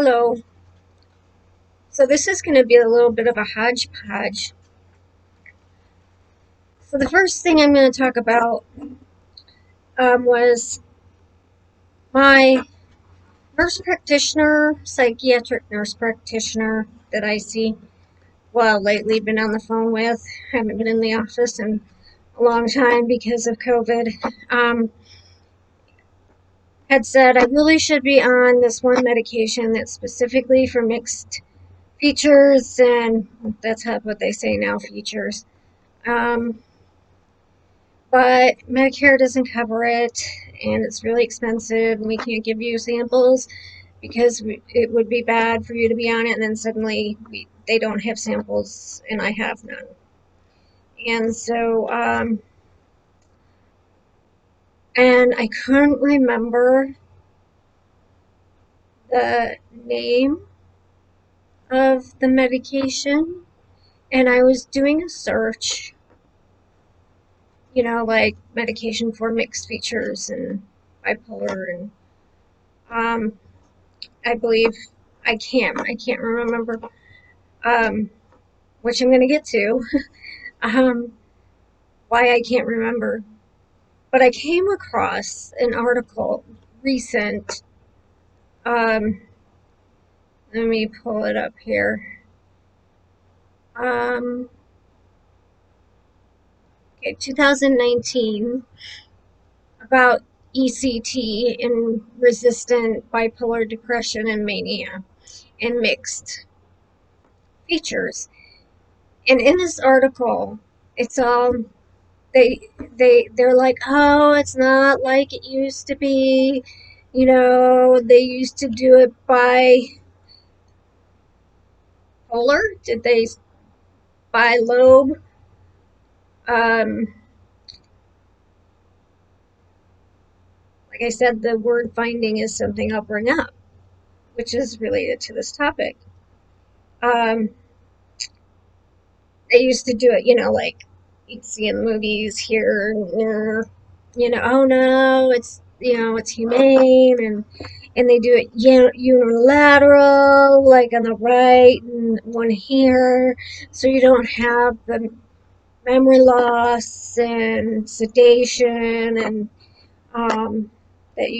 Hello. So this is going to be a little bit of a hodgepodge. So the first thing I'm going to talk about was my nurse practitioner, psychiatric nurse practitioner that I see. Well, lately been on the phone with. Haven't been in the office in a long time because of COVID. Had said I really should be on this one medication that's specifically for mixed features, and that's what they say now, features. But Medicare doesn't cover it, and it's really expensive, and we can't give you samples because it would be bad for you to be on it, and then suddenly they don't have samples, and I have none. And so, and I couldn't remember the name of the medication, and I was doing a search, like medication for mixed features and bipolar, and I believe I can't remember, which I'm going to get to, um, why I can't remember. But I came across an article recent. Um, Let me pull it up here. Okay, 2019, about ECT and resistant bipolar depression and mania and mixed features. And in this article, it's all they're like, oh, it's not like it used to be. They used to do it by polar. Did they by lobe? Like I said, the word finding is something I'll bring up, which is related to this topic. Um, they used to do it, like you'd see in the movies here, oh no, it's humane, and they do it unilateral, like on the right and one here, so you don't have the memory loss and sedation and that that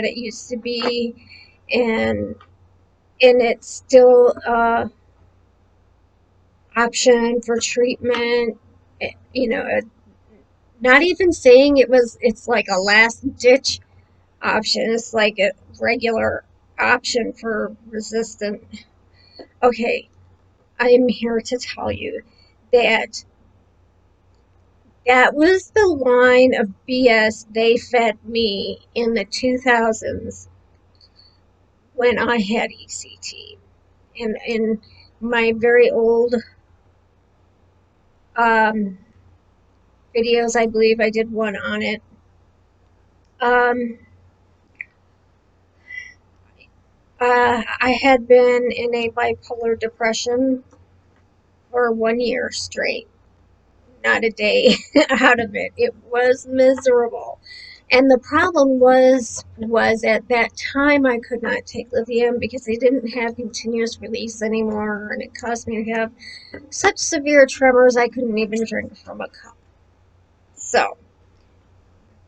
it used to be, and it's still option for treatment, not even saying it's like a last ditch option. It's like a regular option for resistant. Okay, I'm here to tell you that that was the line of BS they fed me in the 2000s when I had ECT. And in my very old videos, I believe I did one on it. I had been in a bipolar depression for 1 year straight, not a day out of it. It was miserable. And the problem was at that time I could not take lithium because they didn't have continuous release anymore, and it caused me to have such severe tremors I couldn't even drink from a cup. So,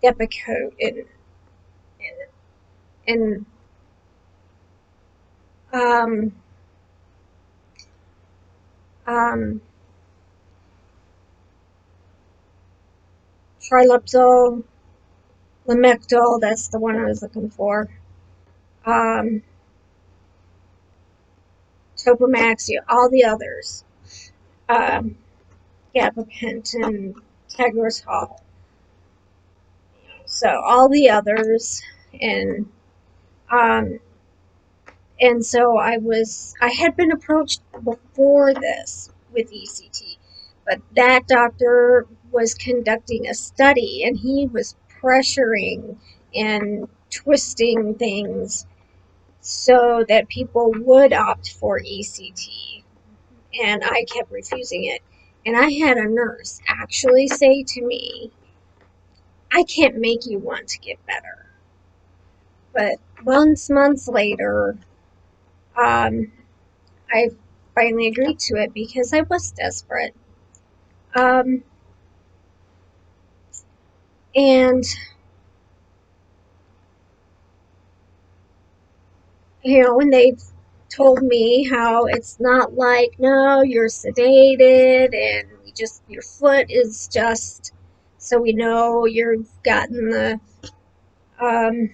Depakote and um, um, Trileptal, Lamictal, that's the one I was looking for. Topamax, all the others. Gabapentin, Tegretol. So all the others, and um, and so I had been approached before this with ECT, but that doctor was conducting a study, and he was pressuring and twisting things so that people would opt for ECT, and I kept refusing it. And I had a nurse actually say to me, I can't make you want to get better, But months later, I finally agreed to it because I was desperate. Um, and, when they've told me how it's not like, no, you're sedated and your foot is just, so we know you've gotten um,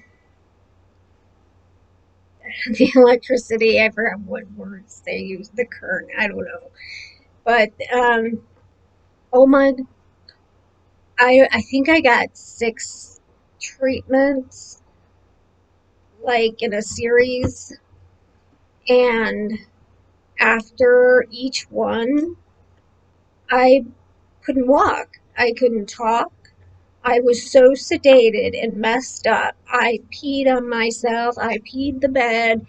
the electricity. I forgot what words they use, the current, I don't know. But, oh my, I think I got 6 treatments, like in a series, and after each one, I couldn't walk. I couldn't talk. I was so sedated and messed up. I peed on myself. I peed the bed.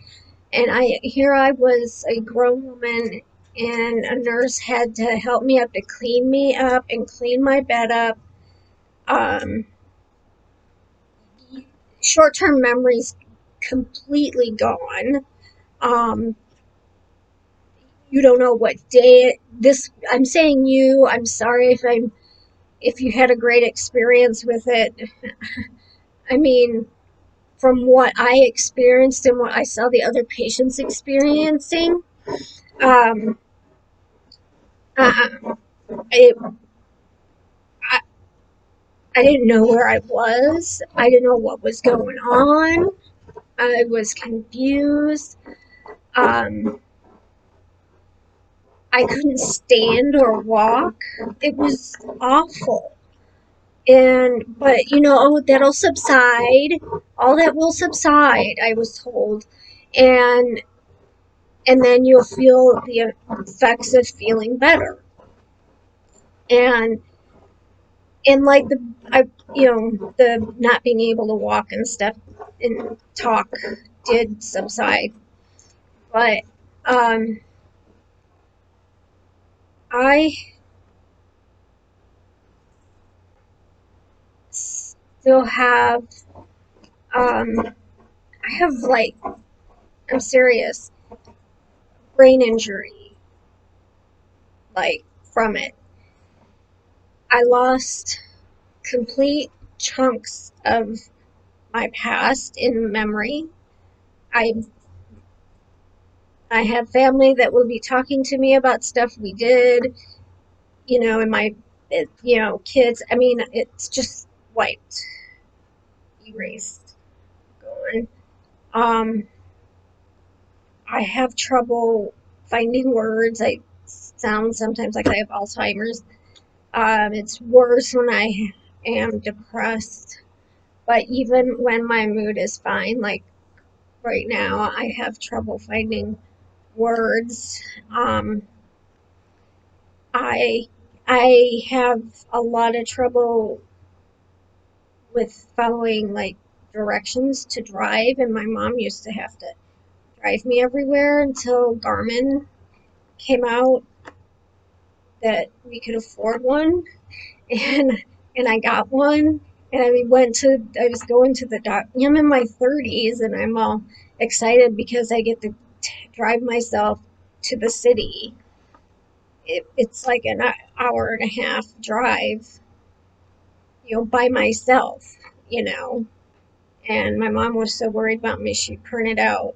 And here I was, a grown woman, and a nurse had to help me up to clean me up and clean my bed up. Um, Short-term memories completely gone. Um, you don't know what day this. I'm saying you. I'm sorry if you had a great experience with it. I mean, from what I experienced and what I saw the other patients experiencing, um, uh, it, I, I didn't know where I was. I didn't know what was going on. I was confused. Um, I couldn't stand or walk. It was awful. But oh, that'll subside. All that will subside, I was told. And then you'll feel the effects of feeling better. And like the not being able to walk and stuff and talk did subside. But I still have I have, like, I'm serious, brain injury, like, from it. I lost complete chunks of my past in memory. I I have family that will be talking to me about stuff we did, and kids. I mean, it's just wiped, erased, gone. Um, I have trouble finding words. I sound sometimes like I have Alzheimer's. It's worse when I am depressed. But even when my mood is fine, like right now, I have trouble finding words. I I have a lot of trouble with following, like, directions to drive, and my mom used to have to drive me everywhere until Garmin came out that we could afford one, and I got one, and I was going to the doc. I'm in my 30s, and I'm all excited because I get to drive myself to the city. It's like an hour and a half drive, by myself, you know. And my mom was so worried about me, she printed out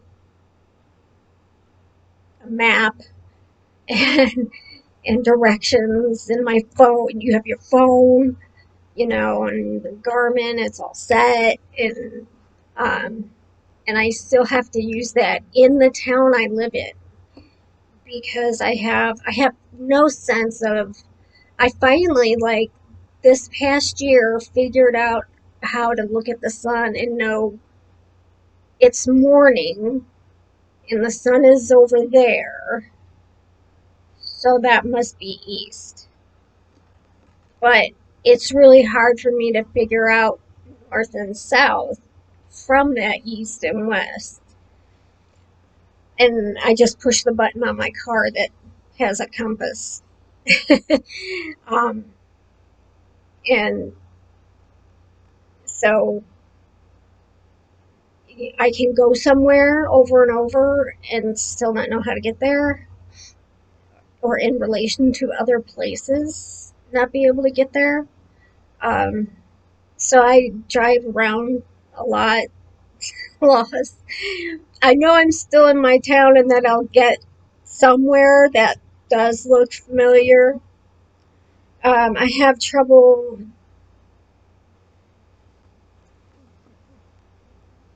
a map and directions in my phone. You have your phone, and the Garmin, it's all set, um, and I still have to use that in the town I live in because I have no sense of. I finally, like, this past year, figured out how to look at the sun and know it's morning and the sun is over there, so that must be east. But it's really hard for me to figure out north and south from that east and west. And I just push the button on my car that has a compass. um, and so, I can go somewhere over and over and still not know how to get there, or in relation to other places, not be able to get there. Um, so I drive around a lot, lost. I know I'm still in my town and that I'll get somewhere that does look familiar. I have trouble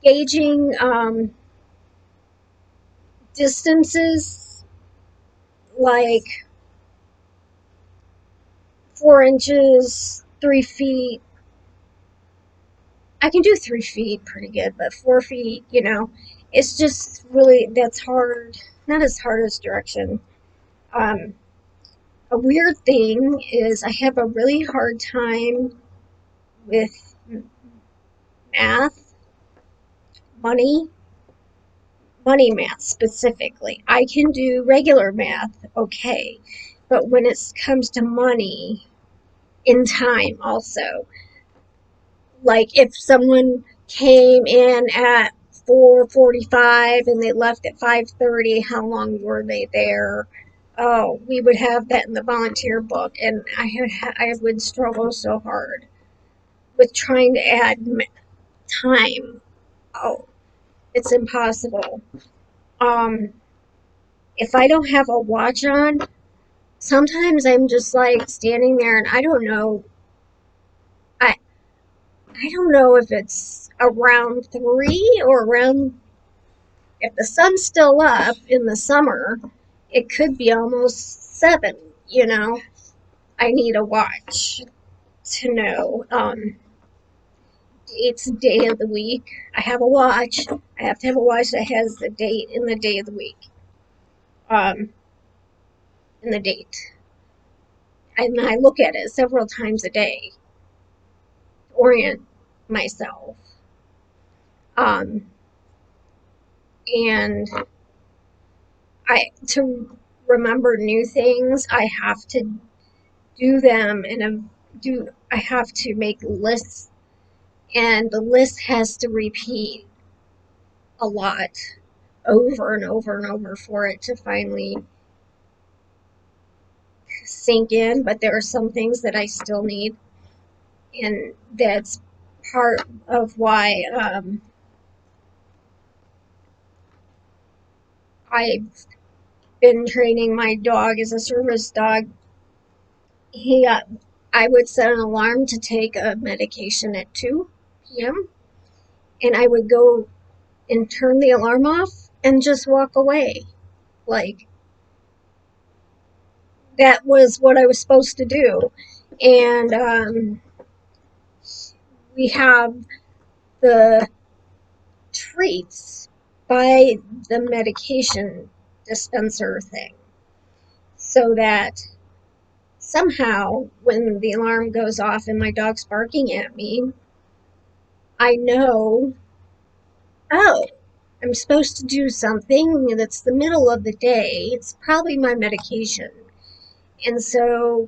gauging distances, like 4 inches, 3 feet. I can do 3 feet pretty good, but 4 feet, it's just really, that's hard. Not as hard as direction. Um, a weird thing is I have a really hard time with math, money, money math specifically. I can do regular math okay, but when it comes to money, in time also, like if someone came in at 4:45 and they left at 5:30, how long were they there? Oh, we would have that in the volunteer book, and I would struggle so hard with trying to add time. Oh, it's impossible. Um, if I don't have a watch on, sometimes I'm just like standing there and I don't know. I I don't know if it's around 3 or around, if the sun's still up in the summer, it could be almost 7. I need a watch to know. It's day of the week. I have a watch. I have to have a watch that has the date in the day of the week. Um, in the date. And I look at it several times a day to orient myself. Um, and to remember new things, I have to do them I have to make lists, and the list has to repeat a lot over and over and over for it to finally sink in. But there are some things that I still need, and that's part of why I've been training my dog as a service dog. He I would set an alarm to take a medication at 2 p.m. and I would go and turn the alarm off and just walk away. Like, that was what I was supposed to do. And we have the treats by the medication dispenser thing, so that somehow when the alarm goes off and my dog's barking at me, I know, oh, I'm supposed to do something that's the middle of the day. It's probably my medication. And so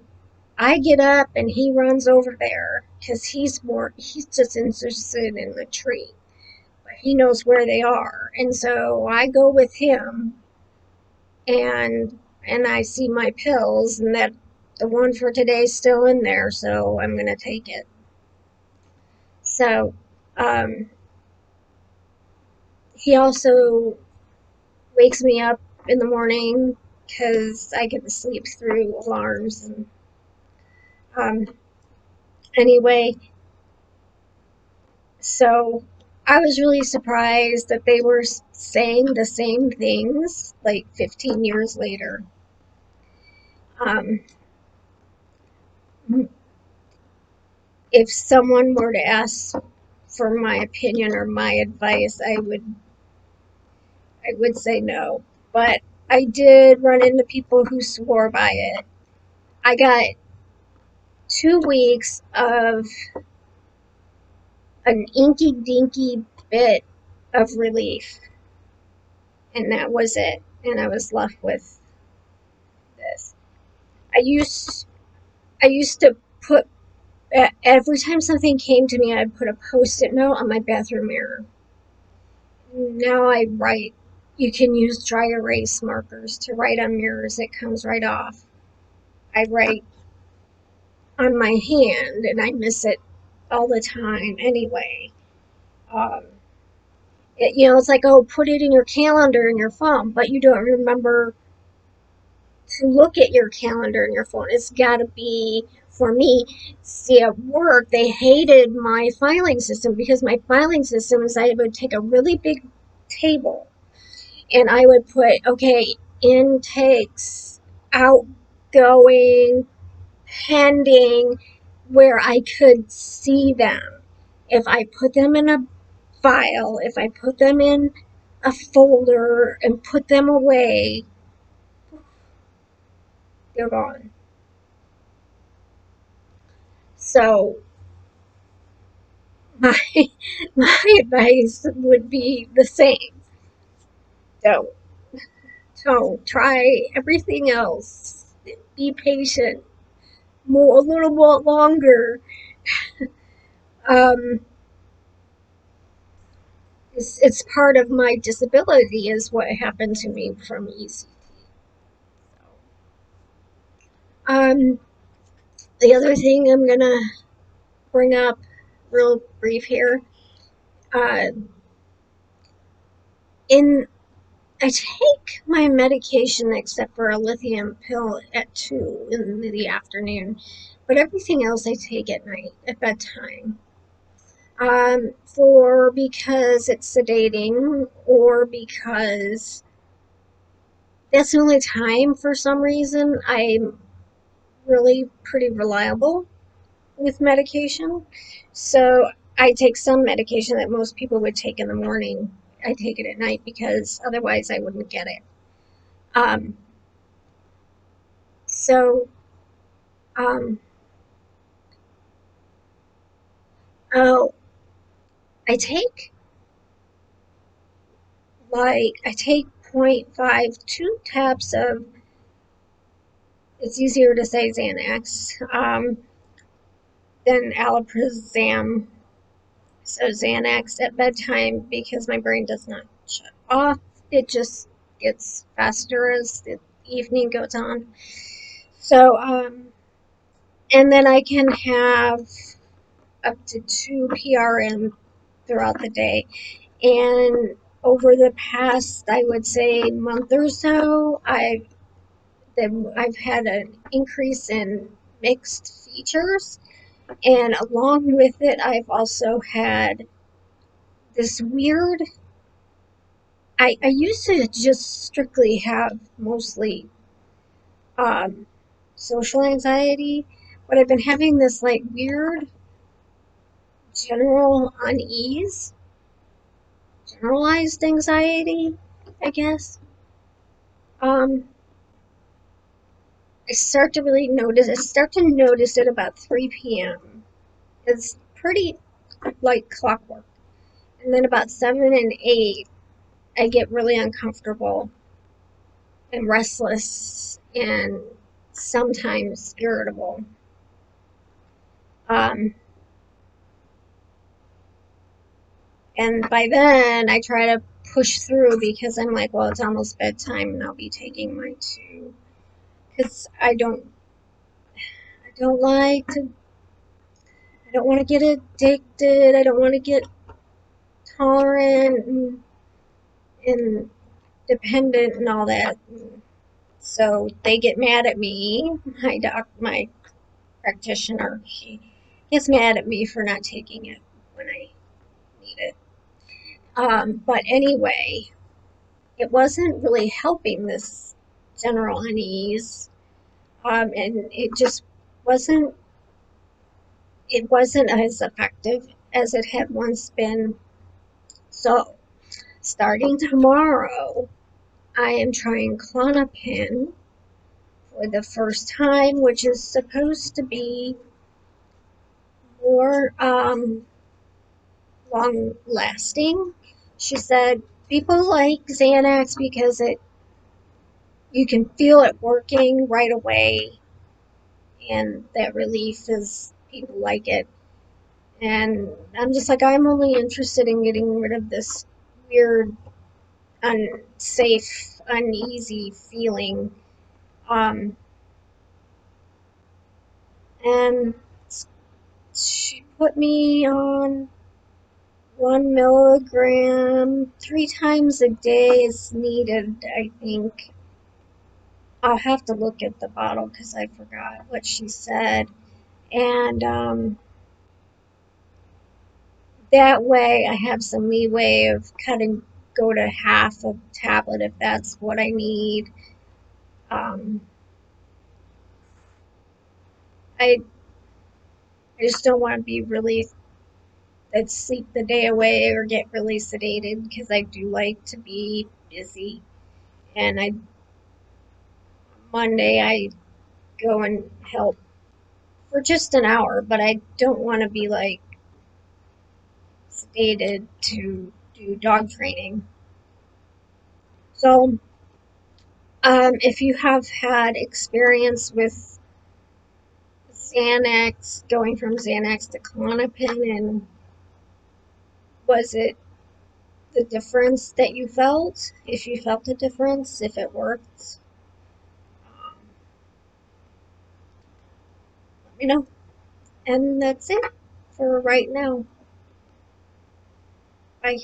I get up and he runs over there because he's just interested in the tree. But he knows where they are. And so I go with him, and I see my pills, and that the one for today's still in there, so I'm going to take it. So um, he also wakes me up in the morning because I get to sleep through alarms. And anyway, so I was really surprised that they were saying the same things like 15 years later. Um, if someone were to ask for my opinion or my advice, I would say no. But I did run into people who swore by it. I got 2 weeks of an inky dinky bit of relief, and that was it. And I was left with this. I used I used to put, every time something came to me, I'd put a post-it note on my bathroom mirror. Now I write. You can use dry erase markers to write on mirrors. It comes right off. I write on my hand and I miss it all the time anyway. Um, it's like, oh, put it in your calendar in your phone, but you don't remember to look at your calendar in your phone. It's got to be, for me, see, at work, they hated my filing system because my filing system is I would take a really big table and I would put, okay, intakes, outgoing, pending, where I could see them. If I put them in a file, if I put them in a folder and put them away, they're gone. So my my advice would be the same. Don't don't try everything else. Be patient, more a little more longer. Um, it's part of my disability is what happened to me from ECT. Um, the other thing I'm gonna bring up, real brief here, uh, in I take my medication except for a lithium pill at 2 in the afternoon, but everything else I take at night at bedtime. For because it's sedating or because that's the only time for some reason I'm really pretty reliable with medication. So I take some medication that most people would take in the morning. I take it at night because otherwise I wouldn't get it. Um, so um, oh, I take I take 0.52 tabs of, it's easier to say Xanax, than alaprazam. So Xanax at bedtime because my brain does not shut off. It just gets faster as the evening goes on. So, and then I can have up to 2 PRN throughout the day. And over the past, I would say, month or so, I've had an increase in mixed features, and along with it, I've also had this weird. I used to just strictly have mostly um, social anxiety, but I've been having this like weird general unease, generalized anxiety, I guess. Um, I start to notice it about 3 p.m. It's pretty like clockwork. And then about 7 and 8, I get really uncomfortable and restless and sometimes irritable. Um, and by then, I try to push through because I'm like, well, it's almost bedtime and I'll be taking my 2. Because I don't like to, I don't want to get addicted. I don't want to get tolerant and dependent and all that. So they get mad at me. My practitioner, she gets mad at me for not taking it when I need it. But anyway, it wasn't really helping this general unease, and wasn't. It wasn't as effective as it had once been. So, starting tomorrow, I am trying Klonopin for the first time, which is supposed to be more long lasting. She said people like Xanax because it you can feel it working right away, and that relief is people like it. And I'm just like, I'm only interested in getting rid of this weird, unsafe, uneasy feeling. Um, and she put me on 1 milligram 3 times a day is needed, I think. I'll have to look at the bottle because I forgot what she said. And that way I have some leeway of cutting, go to half a tablet if that's what I need. Um, I, I just don't want to be really, I'd sleep the day away or get really sedated because I do like to be busy. And Monday I go and help for just an hour, but I don't want to be like sedated to do dog training. So, if you have had experience with Xanax, going from Xanax to Klonopin, and was it the difference that you felt? If you felt a difference, if it worked, let me know. And that's it for right now. Bye.